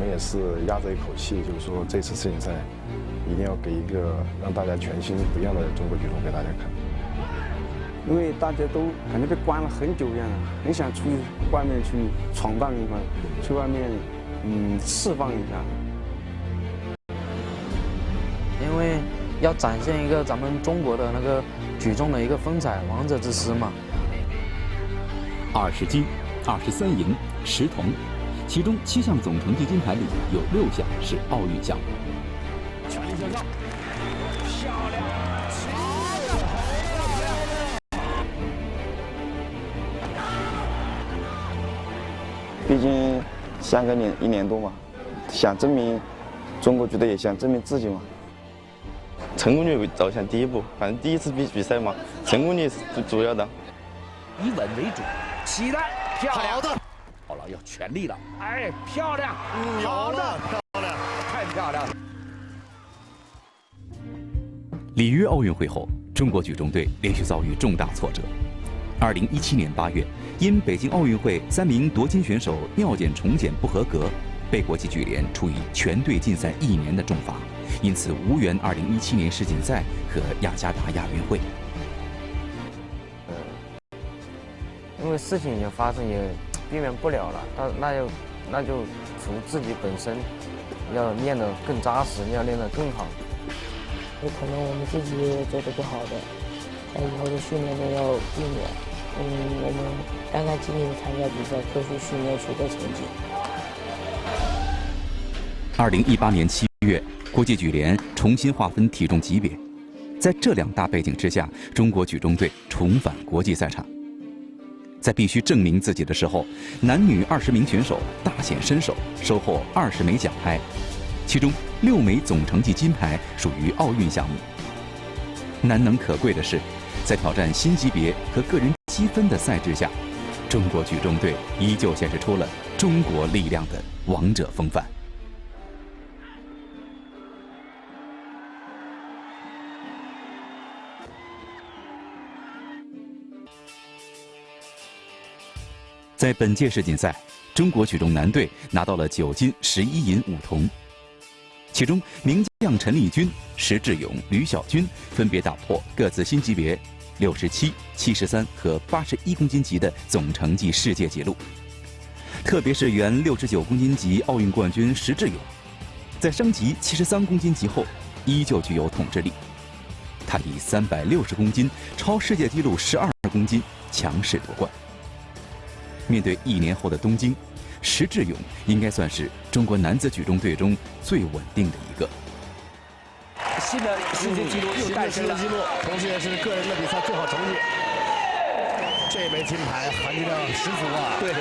们也是压着一口气，就是说这次世锦赛一定要给一个让大家全新不一样的中国举重给大家看。因为大家都感觉被关了很久一样，很想出去外面去闯荡一番，去外面释放一下。因为要展现一个咱们中国的那个举重的一个风采，王者之师嘛。20金、23银、10铜，其中7项总成绩金牌里有6项是奥运项目。全力向上，漂亮！毕竟相隔1年多嘛，想证明中国举队，也想证明自己嘛。成功率着想第一步，反正第一次比赛嘛，成功率是最主要的。以稳为主，起来，漂亮！好的，好了，要全力了，哎，漂亮，好的，漂亮，太漂亮了。里约奥运会后，中国举重队连续遭遇重大挫折。2017年8月，因北京奥运会3名夺金选手尿检重检不合格，被国际举联处以全队禁赛1年的重罚，因此无缘2017年世锦赛和雅加达亚运会。因为事情也发生，也避免不了了，那就从自己本身要练得更扎实，要练得更好。有可能我们自己做得不好的，在以后的训练中要避免。我们干干净净地参加比赛，科学训练，取得成绩。2018年7月，国际举联重新划分体重级别，在这2大背景之下，中国举重队重返国际赛场。在必须证明自己的时候，男女20名选手大显身手，收获20枚奖牌，其中6枚总成绩金牌属于奥运项目。难能可贵的是，在挑战新级别和个人积分的赛制下，中国举重队依旧显示出了中国力量的王者风范。在本届世锦赛，中国举重男队拿到了9金、11银、5铜，其中名将陈丽君、石智勇、吕小军分别打破各自新级别67、73和81公斤级的总成绩世界纪录。特别是原69公斤级奥运冠军石智勇，在升级73公斤级后，依旧具有统治力。他以360公斤超世界纪录12公斤，强势夺冠。面对1年后的东京，石智勇应该算是中国男子举重队中最稳定的一个。新的世界纪录又诞生了，纪录，同时也是个人的比赛最好成绩。这枚金牌含金量十足啊！对。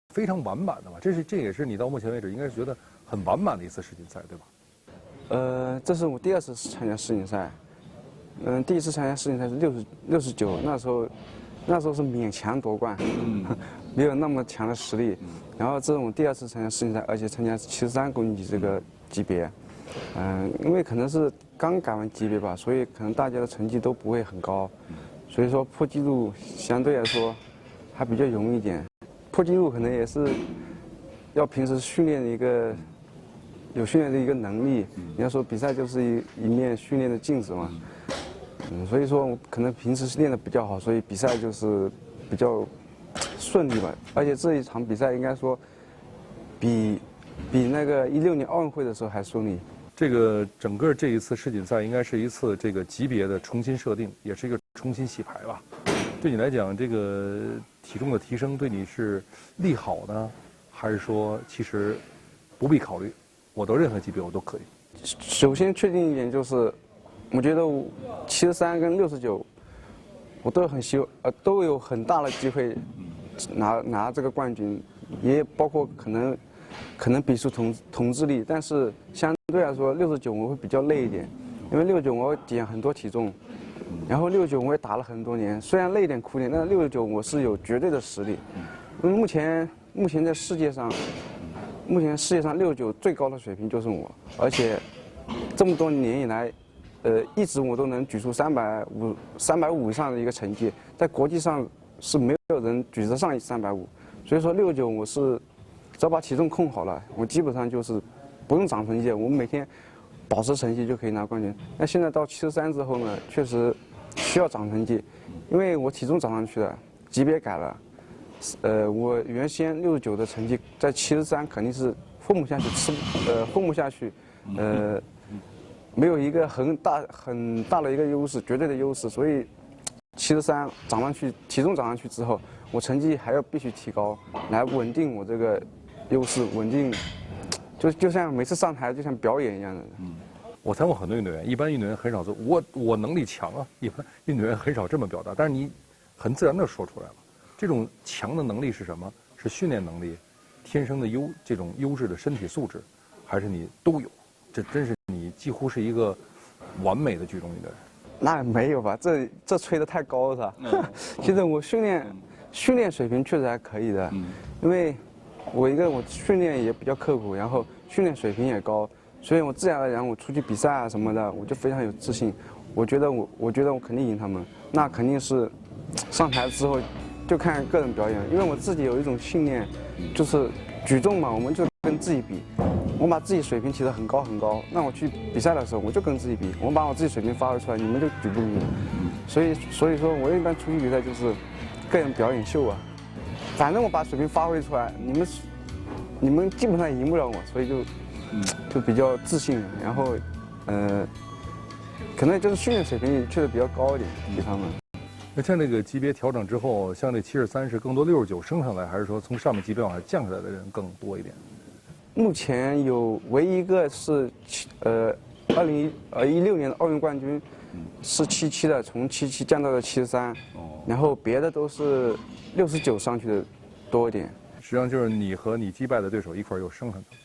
非常完满的嘛，这也是你到目前为止应该是觉得很完满的一次世锦赛，对吧？这是我第2次参加世锦赛。第1次参加世锦赛是69，那时候是勉强夺冠，没有那么强的实力。然后这是我第2次参加世锦赛，而且参加73公斤级这个级别。因为可能是刚改完级别吧，所以可能大家的成绩都不会很高，所以说破纪录相对来说还比较容易一点。破纪录可能也是要平时训练的有训练的一个能力。你要说比赛就是一面训练的镜子嘛。所以说可能平时是练得比较好，所以比赛就是比较顺利吧。而且这一场比赛应该说比那个16年奥运会的时候还顺利。这个整个这一次世锦赛应该是一次这个级别的重新设定，也是一个重新洗牌吧。对你来讲，这个体重的提升对你是利好呢，还是说其实不必考虑，我得任何级别我都可以？首先确定一点就是，我觉得73跟69，我都有很大的机会拿这个冠军，也包括可能比出统治力，但是相对来说69我会比较累一点，因为69我减很多体重，然后69我也打了很多年，虽然累一点苦点，但是69我是有绝对的实力。因为目前在世界上69最高的水平就是我，而且这么多年以来，一直我都能举出350以上的一个成绩，在国际上是没有人举得上350，所以说69我是只要把体重控好了，我基本上就是不用长成绩，我们每天保持成绩就可以拿冠军。那现在到73之后呢，确实需要长成绩，因为我体重长上去了，级别改了。我原先69的成绩在73肯定是混不下去，混不下去，没有一个很大的一个优势，绝对的优势，所以73长上去，体重长上去之后，我成绩还要必须提高，来稳定我这个优势，稳定，就像每次上台就像表演一样的。我参过很多运动员，一般运动员很少说我能力强啊，一般运动员很少这么表达，但是你很自然地说出来了。这种强的能力是什么？是训练能力，天生的这种优质的身体素质，还是你都有？这真是你几乎是一个完美的举重运动员。那没有吧？这吹得太高了。其实我训练水平确实还可以的，因为我训练也比较刻苦，然后训练水平也高，所以我自然而然我出去比赛啊什么的，我就非常有自信。我觉得我肯定赢他们，那肯定是上台之后就看个人表演，因为我自己有一种信念，就是举重嘛，我们就跟自己比。我把自己水平提得很高很高，那我去比赛的时候，我就跟自己比，我把我自己水平发挥出来，你们就举不赢我。所以说我一般出去比赛就是个人表演秀啊，反正我把水平发挥出来，你们基本上赢不了我，所以就比较自信，然后可能就是训练水平确实比较高一点，比他们。那像这个级别调整之后，像这73是更多69升上来，还是说从上面级别往下降下来的人更多一点？目前有唯一一个是2016年的奥运冠军，是77的，从77降到了73，然后别的都是69上去的多一点。实际上就是你和你击败的对手一块又升上去了。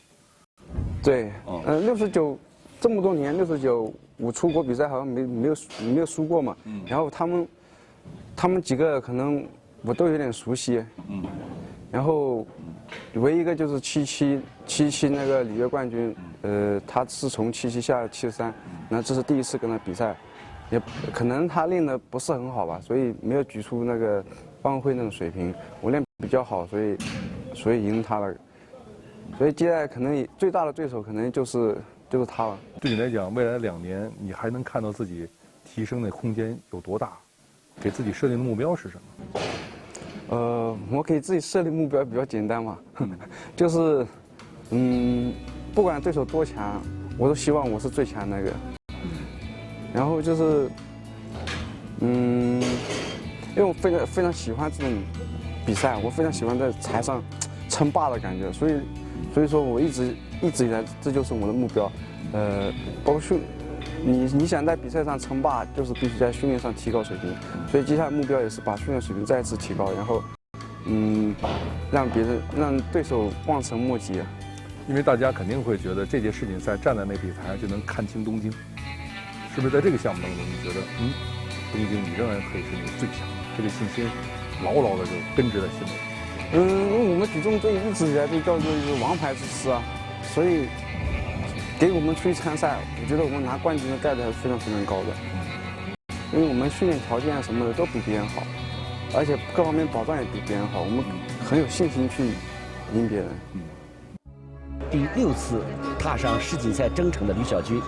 对，69这么多年69我出国比赛好像没有输过嘛，然后他们几个可能我都有点熟悉，然后唯一一个就是77那个里约冠军，他是从77下73，那这是第一次跟他比赛，也可能他练的不是很好吧，所以没有举出那个奥运会那种水平。我练比较好，所以赢他了。所以接下来可能最大的对手可能就是他了。对你来讲，未来2年你还能看到自己提升的空间有多大？给自己设定的目标是什么？我给自己设定目标比较简单嘛，就是不管对手多强，我都希望我是最强那个。然后就是因为我非常喜欢这种比赛，我非常喜欢在台上称霸的感觉，所以说我一直以来这就是我的目标。包括你想在比赛上称霸，就是必须在训练上提高水平。所以接下来目标也是把训练水平再次提高，然后让对手望尘莫及。因为大家肯定会觉得这届世锦赛站在那比台上就能看清东京，是不是在这个项目当中你觉得东京你仍然可以是那个最强的，这个信心牢牢的就根植在心里。因为我们举重队一直以来被叫做一个王牌之师啊，所以给我们出去参赛，我觉得我们拿冠军的概率还是非常非常高的。因为我们训练条件什么的都比别人好，而且各方面保障也比别人好，我们很有信心去赢别人。第6次踏上世锦赛征程的吕小军，